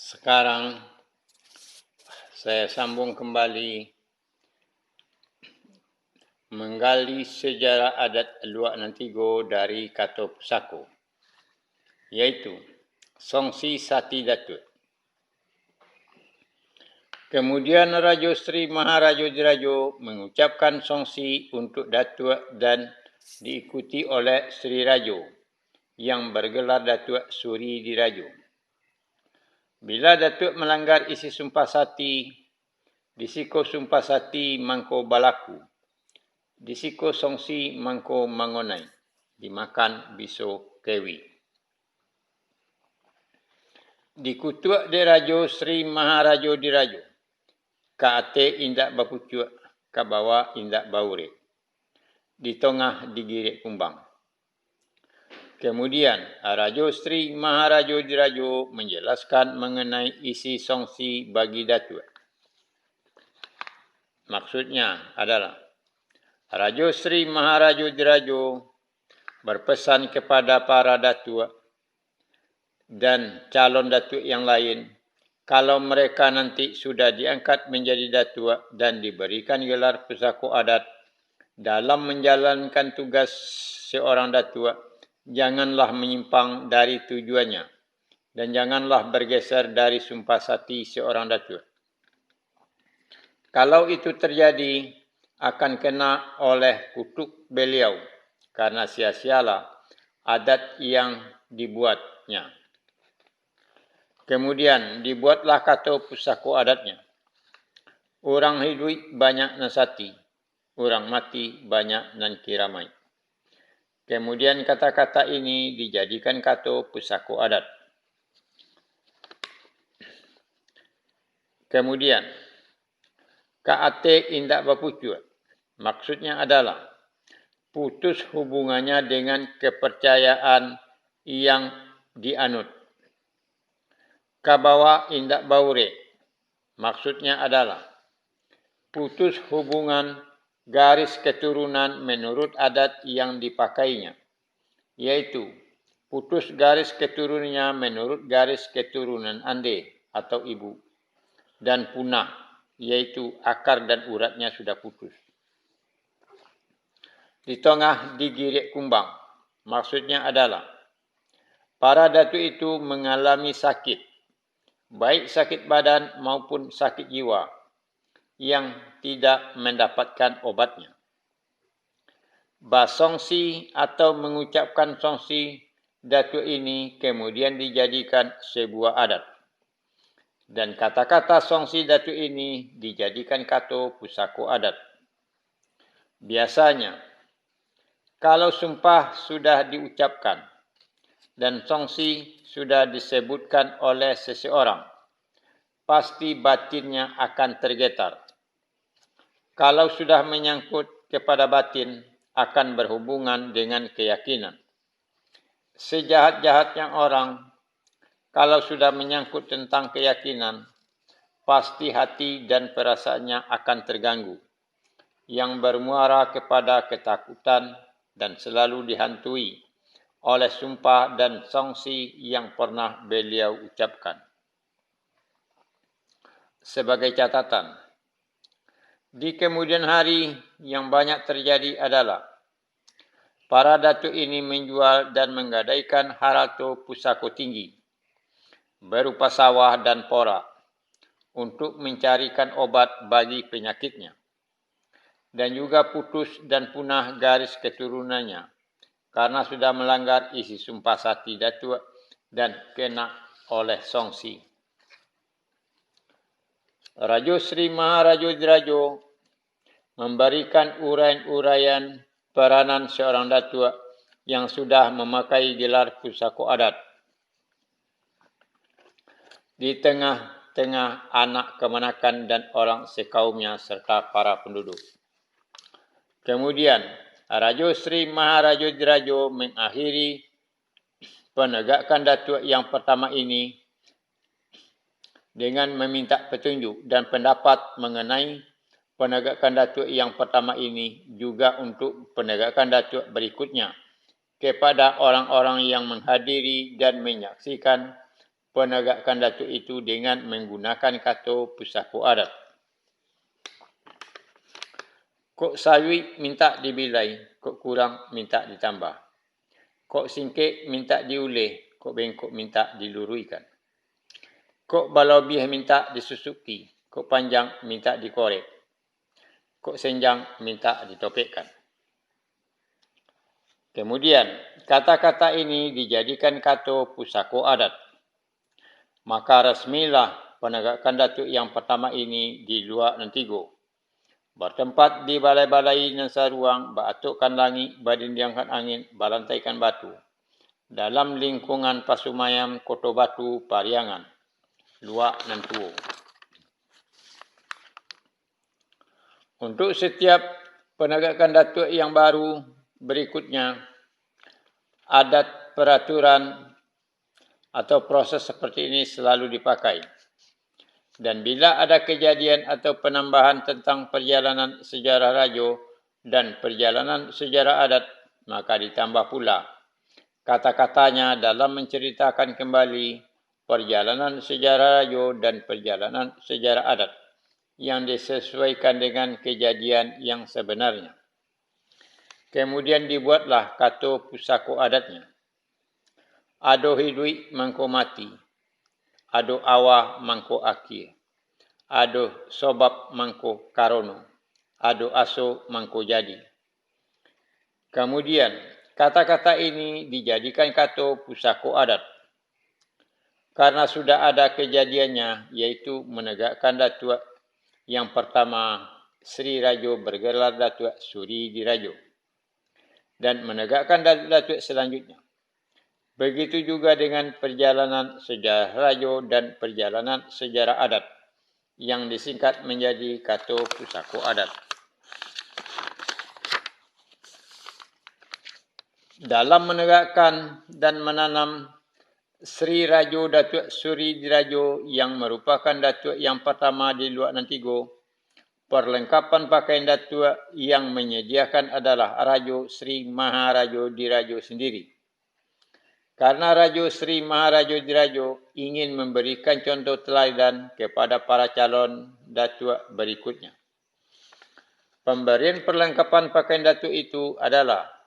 Sekarang saya sambung kembali menggali sejarah adat Luak Nantigo dari Kato Pusako, iaitu Songsi Sati Datuk. Kemudian Raja Sri Maharaja Diraja mengucapkan songsi untuk Datuk dan diikuti oleh Sri Raja yang bergelar Datuk Suri Diraja. Bila Datuk melanggar isi Sumpah Sati, disiko Sumpah Sati mangko balaku, disiko songsi mangko mangonai, dimakan biso kewi. Dikutuk di Raja Sri Maharaja Diraja, ka ate indak bapucuk, ka bawah indak baure, di tengah digirik kumbang. Kemudian Raja Sri Maharaja Diraja menjelaskan mengenai isi songsi bagi Datuk. Maksudnya adalah Raja Sri Maharaja Diraja berpesan kepada para Datuk dan calon Datuk yang lain, kalau mereka nanti sudah diangkat menjadi Datuk dan diberikan gelar Pusako Adat, dalam menjalankan tugas seorang Datuk, janganlah menyimpang dari tujuannya dan janganlah bergeser dari Sumpah Sati seorang Datuk. Kalau itu terjadi, akan kena oleh kutuk beliau karena sia-sialah adat yang dibuatnya. Kemudian dibuatlah Kato Pusako Adatnya. Orang hidup banyak nasati, orang mati banyak nan kiramai. Kemudian kata-kata ini dijadikan Kato Pusako Adat. Kemudian, ka ate indak bapucuk, maksudnya adalah putus hubungannya dengan kepercayaan yang dianut. Kabawa indak baure, maksudnya adalah putus hubungan garis keturunan menurut adat yang dipakainya, yaitu putus garis keturunannya menurut garis keturunan ande atau ibu, dan punah, yaitu akar dan uratnya sudah putus. Di tengah digirik kumbang, maksudnya adalah para datuk itu mengalami sakit, baik sakit badan maupun sakit jiwa, yang tidak mendapatkan obatnya. Basongsi atau mengucapkan songsi datuk ini kemudian dijadikan sebuah adat. Dan kata-kata songsi datuk ini dijadikan Kato Pusako Adat. Biasanya, kalau sumpah sudah diucapkan dan songsi sudah disebutkan oleh seseorang, pasti batinnya akan tergetar. Kalau sudah menyangkut kepada batin, akan berhubungan dengan keyakinan. Sejahat-jahatnya orang, kalau sudah menyangkut tentang keyakinan, pasti hati dan perasaannya akan terganggu, yang bermuara kepada ketakutan dan selalu dihantui oleh sumpah dan songsi yang pernah beliau ucapkan. Sebagai catatan, di kemudian hari yang banyak terjadi adalah para datuk ini menjual dan menggadaikan harta pusako tinggi berupa sawah dan porak untuk mencarikan obat bagi penyakitnya, dan juga putus dan punah garis keturunannya karena sudah melanggar isi Sumpah Sati Datuk dan kena oleh songsi. Raja Sri Maharaja Diraja memberikan uraian-uraian peranan seorang datuk yang sudah memakai gelar Pusako Adat di tengah-tengah anak kemanakan dan orang sekaumnya serta para penduduk. Kemudian, Raja Sri Maharaja Diraja mengakhiri penegakan datuk yang pertama ini dengan meminta petunjuk dan pendapat mengenai penegakan datuk yang pertama ini juga untuk penegakan datuk berikutnya kepada orang-orang yang menghadiri dan menyaksikan penegakan datuk itu dengan menggunakan kata pusako adat. Kok sawi minta dibilai, kok kurang minta ditambah. Kok singkit minta diulih, kok bengkok minta diluruikan. Kok balobih minta disusuki, kok panjang minta dikorek. Kok senjang minta ditopekkan. Kemudian, kata-kata ini dijadikan kata pusako adat. Maka resmilah penegakan datuk yang pertama ini di luar Nantigo. Bertempat di balai-balai Nasa Ruang, beratukkan langit, badindiangkan angin, balantaikan batu. Dalam lingkungan Pasumayam, Koto Batu, Pariangan, Luak Nantuo. Untuk setiap penegakan datuk yang baru berikutnya, adat peraturan atau proses seperti ini selalu dipakai. Dan bila ada kejadian atau penambahan tentang perjalanan sejarah rajo dan perjalanan sejarah adat, maka ditambah pula kata-katanya dalam menceritakan kembali perjalanan sejarah rajo dan perjalanan sejarah adat yang disesuaikan dengan kejadian yang sebenarnya. Kemudian dibuatlah kata pusako adatnya. Ado hidui mangko mati, ado awah mangko akhir, ado sobab mangko karono, ado aso mangko jadi. Kemudian, kata-kata ini dijadikan kata pusako adat. Karena sudah ada kejadiannya, yaitu menegakkan datuk yang pertama, Sri Rajo bergelar Datuk Suri Dirajo. Dan menegakkan datuk selanjutnya. Begitu juga dengan perjalanan sejarah rajo dan perjalanan sejarah adat yang disingkat menjadi kata pusako adat. Dalam menegakkan dan menanam Sri Rajo Datuk Suri Dirajo yang merupakan datuk yang pertama di luar Nantigo, perlengkapan pakaian datuk yang menyediakan adalah Rajo Sri Maharajo Dirajo sendiri. Karena Rajo Sri Maharajo Dirajo ingin memberikan contoh teladan kepada para calon datuk berikutnya. Pemberian perlengkapan pakaian datuk itu adalah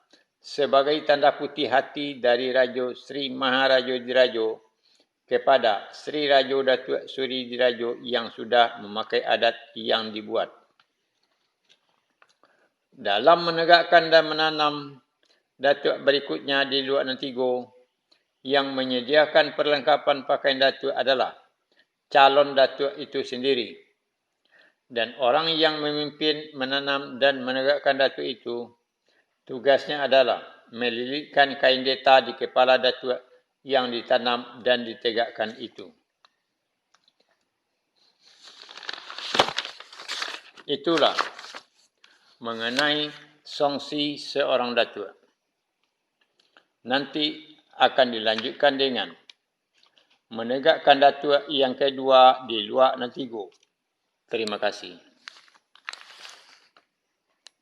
sebagai tanda putih hati dari Rajo Sri Maharajo Dirajo kepada Sri Rajo Datuk Suri Dirajo yang sudah memakai adat yang dibuat. Dalam menegakkan dan menanam datuk berikutnya di luar Nantigo, yang menyediakan perlengkapan pakaian datuk adalah calon datuk itu sendiri. Dan orang yang memimpin, menanam dan menegakkan datuk itu, tugasnya adalah melilitkan kain deta di kepala datuk yang ditanam dan ditegakkan itu. Itulah mengenai songsi seorang datuk. Nanti akan dilanjutkan dengan menegakkan datuk yang kedua di luar Nantigo. Terima kasih.